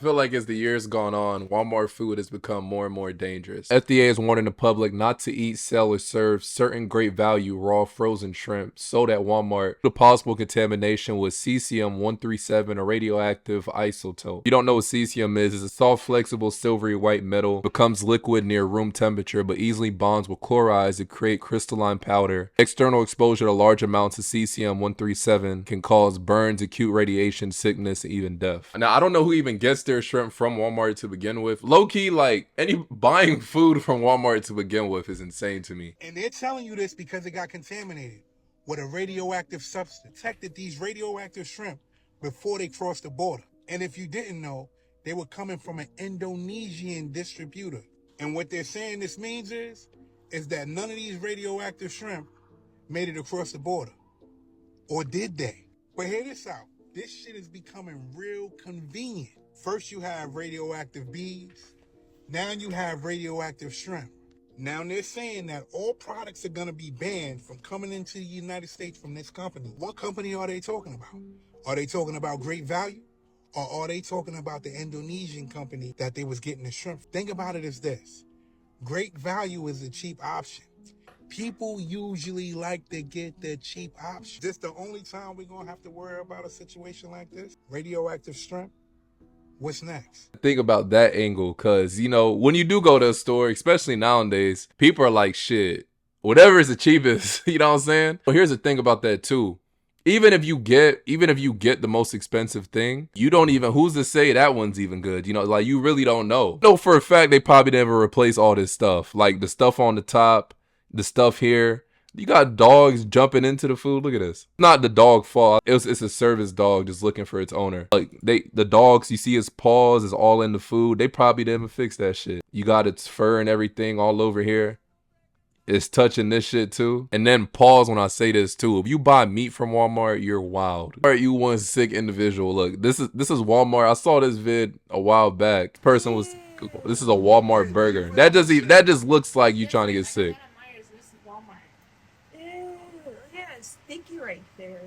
I feel like as the years gone on, Walmart food has become more and more dangerous. FDA is warning the public not to eat, sell, or serve certain great value raw frozen shrimp sold at Walmart. The possible contamination with cesium-137, a radioactive isotope. If you don't know what cesium is, it's a soft, flexible, silvery white metal, becomes liquid near room temperature, but easily bonds with chlorides to create crystalline powder. External exposure to large amounts of cesium-137 can cause burns, acute radiation, sickness, and even death. Now, I don't know who even gets their shrimp from Walmart to begin with. Low key, like, any buying food from Walmart to begin with is insane to me. And they're telling you this because it got contaminated with a radioactive substance. Detected these radioactive shrimp before they crossed the border. And if you didn't know, they were coming from an Indonesian distributor. And what they're saying this means is that none of these radioactive shrimp made it across the border. Or did they? But hear this out. This shit is becoming real convenient. First you have radioactive bees. Now you have radioactive shrimp. Now they're saying that all products are going to be banned from coming into the United States from this company. What company are they talking about? Are they talking about Great Value? Or are they talking about the Indonesian company that they was getting the shrimp? Think about it as this. Great Value is a cheap option. People usually like to get the cheap option. This the only time we're going to have to worry about a situation like this? Radioactive shrimp? What's next? Think about that angle, because, you know, when you do go to a store, especially nowadays, people are like, shit, whatever is the cheapest, you know what I'm saying? But here's the thing about that too. Even if you get the most expensive thing, you don't even, who's to say that one's even good? You know, like, you really don't know. No, for a fact, they probably never replace all this stuff. Like the stuff on the top, the stuff here. You got dogs jumping into the food. Look at this. Not the dog fault. It's a service dog just looking for its owner. Like the dogs, you see his paws is all in the food. They probably didn't fix that shit. You got its fur and everything all over here. It's touching this shit too. And then pause when I say this too. If you buy meat from Walmart, you're wild. All right, you one sick individual. Look, this is Walmart. I saw this vid a while back. This is a Walmart burger. That just looks like you trying to get sick.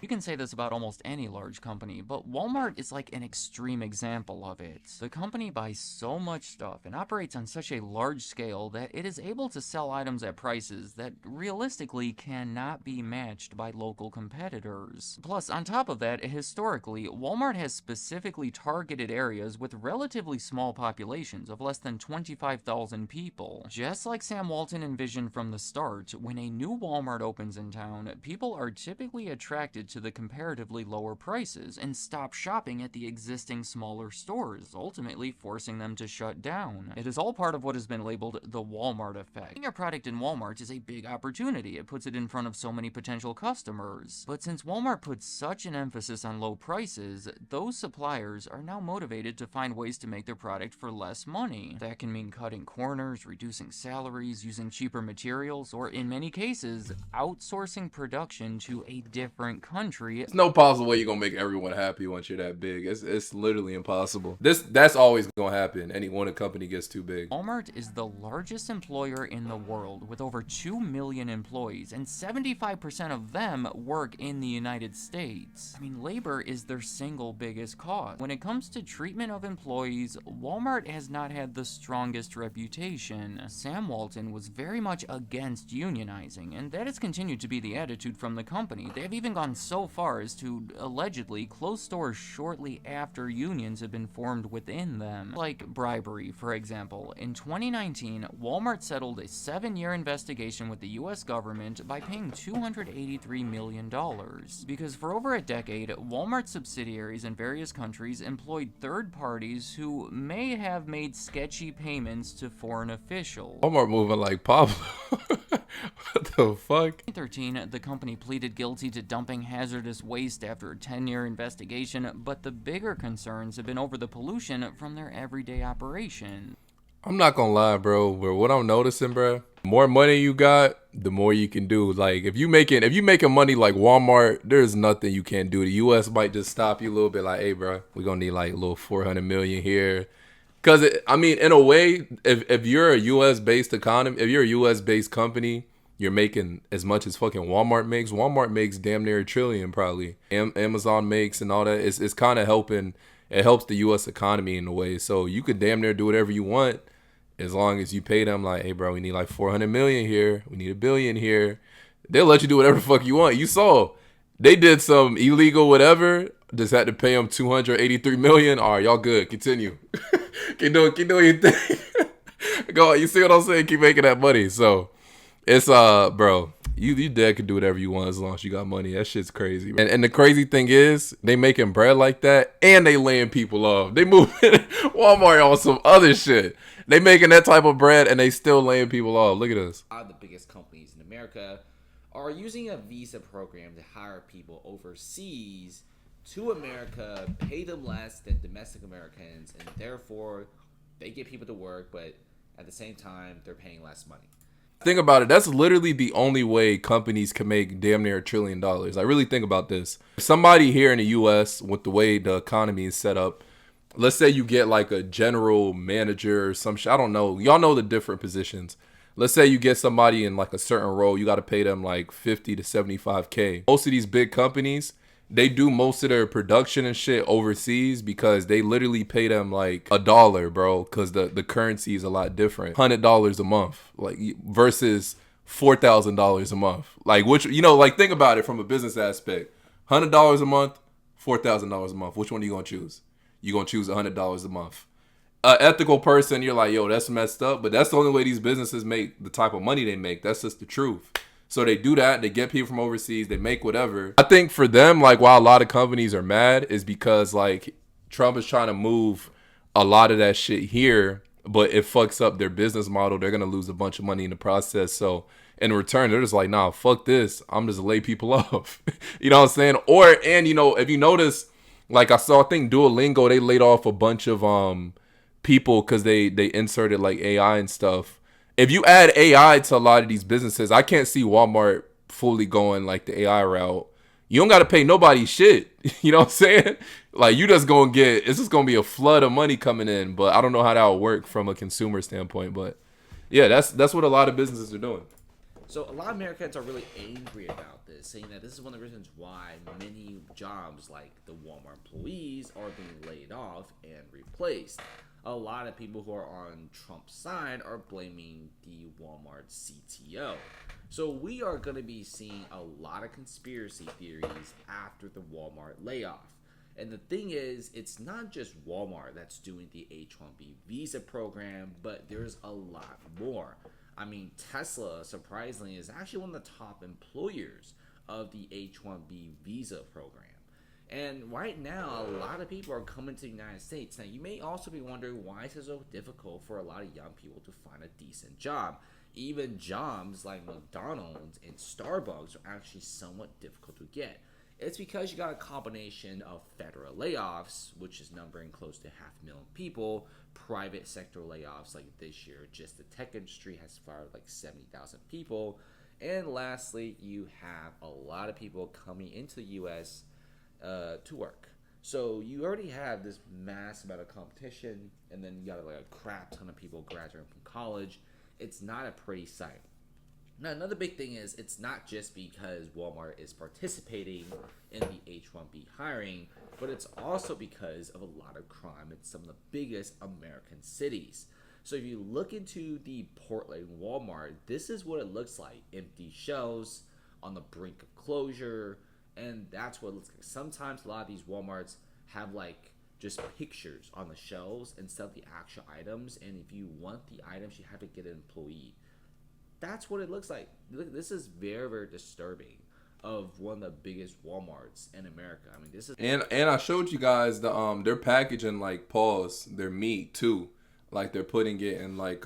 You can say this about almost any large company, but Walmart is like an extreme example of it. The company buys so much stuff and operates on such a large scale that it is able to sell items at prices that realistically cannot be matched by local competitors. Plus, on top of that, historically, Walmart has specifically targeted areas with relatively small populations of less than 25,000 people. Just like Sam Walton envisioned from the start, when a new Walmart opens in town, people are typically attracted to the comparatively lower prices and stop shopping at the existing smaller stores, ultimately forcing them to shut down. It is all part of what has been labeled the Walmart effect. Getting a product in Walmart is a big opportunity. It puts it in front of so many potential customers. But since Walmart puts such an emphasis on low prices, those suppliers are now motivated to find ways to make their product for less money. That can mean cutting corners, reducing salaries, using cheaper materials, or in many cases, outsourcing production to a different country. It's no possible way you're gonna make everyone happy once you're that big. It's literally impossible. That's always gonna happen. When a company gets too big. Walmart is the largest employer in the world with over 2 million employees, and 75% of them work in the United States. I mean, labor is their single biggest cost. When it comes to treatment of employees, Walmart has not had the strongest reputation. Sam Walton was very much against unionizing, and that has continued to be the attitude from the company. They have even gone so far as to allegedly close stores shortly after unions have been formed within them. Like bribery, for example. In 2019, Walmart settled a 7-year investigation with the US government by paying $283 million. Because for over a decade, Walmart subsidiaries in various countries employed third parties who may have made sketchy payments to foreign officials. Walmart moving like Pablo. What the fuck? In 2013, the company pleaded guilty to dumping hazardous waste after a 10-year investigation, but the bigger concerns have been over the pollution from their everyday operation. I'm not gonna lie, bro, but what I'm noticing, bro, the more money you got, the more you can do. Like, if you making money like Walmart, there's nothing you can't do. The US might just stop you a little bit, like, hey, bro, we're gonna need like a little 400 million here. Because, I mean, in a way, if you're a US-based economy, if you're a US-based company, you're making as much as fucking Walmart makes. Walmart makes damn near $1 trillion probably. Amazon makes and all that. It's kind of helping it helps the U.S. economy in a way. So you could damn near do whatever you want as long as you pay them like, hey, bro, we need like 400 million here. We need a billion here. They'll let you do whatever the fuck you want. You saw they did some illegal whatever. Just had to pay them 283 million. All right, y'all good. Continue. keep doing your thing. Go on. You see what I'm saying? Keep making that money. So it's bro, you dead could do whatever you want as long as you got money. That shit's crazy. And the crazy thing is, they making bread like that and they laying people off. They moving Walmart on some other shit. They making that type of bread and they still laying people off. Look at this. The biggest companies in America are using a visa program to hire people overseas to America, pay them less than domestic Americans, and therefore they get people to work, but at the same time they're paying less money. Think about it. That's literally the only way companies can make damn near $1 trillion. I really think about this. If somebody here in the U.S. with the way the economy is set up, let's say you get like a general manager or some shit. I don't know. Y'all know the different positions. Let's say you get somebody in like a certain role. You got to pay them like 50 to 75K. Most of these big companies, they do most of their production and shit overseas because they literally pay them like $1, bro, because the currency is a lot different. $100 a month, like versus $4,000 a month. Like which, like think about it from a business aspect. $100 a month, $4,000 a month. Which one are you gonna choose? You gonna choose $100 a month. An ethical person, you're like, yo, that's messed up, but that's the only way these businesses make the type of money they make. That's just the truth. So they do that. They get people from overseas. They make whatever. I think for them, like, why a lot of companies are mad is because, like, Trump is trying to move a lot of that shit here, but it fucks up their business model. They're going to lose a bunch of money in the process. So in return, they're just like, nah, fuck this. I'm just lay people off. You know what I'm saying? And, if you notice, like, I think Duolingo, they laid off a bunch of people because they inserted, like, AI and stuff. If you add AI to a lot of these businesses, I can't see Walmart fully going like the AI route. You don't got to pay nobody shit. You know what I'm saying? Like you just going to it's just going to be a flood of money coming in. But I don't know how that will work from a consumer standpoint. But yeah, that's what a lot of businesses are doing. So a lot of Americans are really angry about this, saying that this is one of the reasons why many jobs like the Walmart employees are being laid off and replaced. A lot of people who are on Trump's side are blaming the Walmart CTO. So we are going to be seeing a lot of conspiracy theories after the Walmart layoff. And the thing is, it's not just Walmart that's doing the H-1B visa program, but there's a lot more. I mean, Tesla, surprisingly, is actually one of the top employers of the H-1B visa program. And right now, a lot of people are coming to the United States. Now, you may also be wondering why is it so difficult for a lot of young people to find a decent job. Even jobs like McDonald's and Starbucks are actually somewhat difficult to get. It's because you got a combination of federal layoffs, which is numbering close to 500,000 people, private sector layoffs like this year. Just the tech industry has fired like 70,000 people. And lastly, you have a lot of people coming into the U.S. To work. So you already have this mass amount of competition, and then you got like a crap ton of people graduating from college. It's not a pretty sight. Now, another big thing is it's not just because Walmart is participating in the H-1B hiring, but it's also because of a lot of crime in some of the biggest American cities. So if you look into the Portland Walmart, this is what it looks like. Empty shelves, on the brink of closure, and that's what it looks like. Sometimes a lot of these Walmarts have like just pictures on the shelves instead of the actual items, and if you want the items, you have to get an employee. That's what it looks like. This is very, very disturbing of one of the biggest Walmarts in America. I mean, this is and I showed you guys they're packaging like their meat too. Like they're putting it in like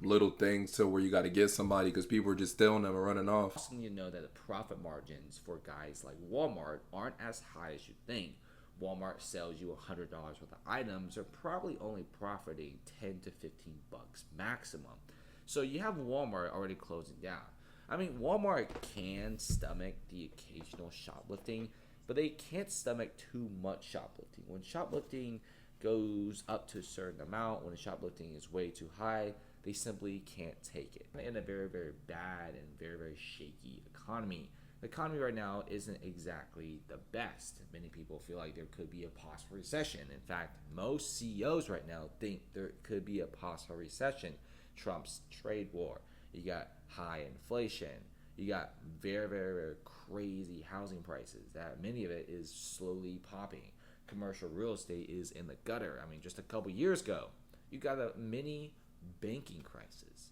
little things to where you got to get somebody because people are just stealing them and running off. Also, you know that the profit margins for guys like Walmart aren't as high as you think. Walmart sells you $100 worth of items, they're probably only profiting 10 to 15 bucks maximum. So you have Walmart already closing down. I mean, Walmart can stomach the occasional shoplifting, but they can't stomach too much shoplifting. When shoplifting goes up to a certain amount, when the shoplifting is way too high, they simply can't take it. In a very, very bad and very, very shaky economy, The economy right now isn't exactly the best. Many people feel like there could be a possible recession. In fact, most CEOs right now think there could be a possible recession. Trump's trade war, you got high inflation, you got very, very, very crazy housing prices that many of it is slowly popping. Commercial real estate is in the gutter. I mean, just a couple years ago, you got a mini banking crisis.